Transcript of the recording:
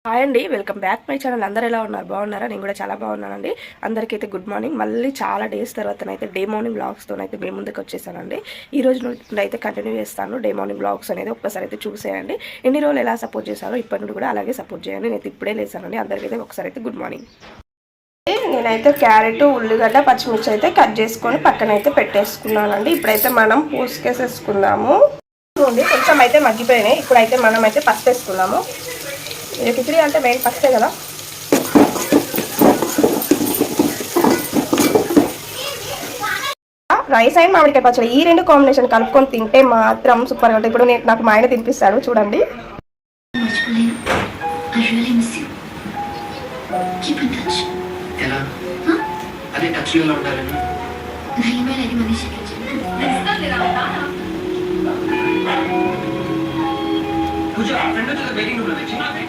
Hi అండి, welcome back my channel. అందరూ ఎలా ఉన్నారు? బాగున్నారా? నేను కూడా చాలా బాగున్నానండి. అందరికైతే గుడ్ మార్నింగ్. మళ్ళీ చాలా డేస్ తర్వాతనైతే డే మార్నింగ్ బ్లాగ్స్తో అయితే మేము ముందుకు వచ్చేసానండి. ఈ రోజు నుండి అయితే కంటిన్యూ చేస్తాను డే మార్నింగ్ బ్లాగ్స్ అనేది. ఒక్కసారి అయితే చూసేయండి. ఎన్ని రోజులు ఎలా సపోర్ట్ చేశారో ఇప్పటి నుండి కూడా అలాగే సపోర్ట్ చేయండి. నేను ఇప్పుడే లేసానండి. అందరికైతే ఒకసారి అయితే గుడ్ మార్నింగ్. నేనైతే క్యారెట్, ఉల్లిగడ్డ, పచ్చిమిర్చి అయితే కట్ చేసుకొని పక్కన అయితే పెట్టేసుకున్నానండి. ఇప్పుడైతే మనం పూసుకేసేసుకుందాము. కొంచెం అయితే మగ్గిపోయినాయి. ఇప్పుడైతే మనం అయితే పసుపు వేసుకుందాము. కిచిడి అంటే మెయిన్ పచ్చే కదా. రైస్ అండ్ మామిడికాయ పచ్చడి ఈ రెండు కాంబినేషన్ కలుపుకొని తింటే మాత్రం సూపర్గా ఉంటుంది. ఇప్పుడు నాకు మా ఆయన తినిపిస్తాడు చూడండి.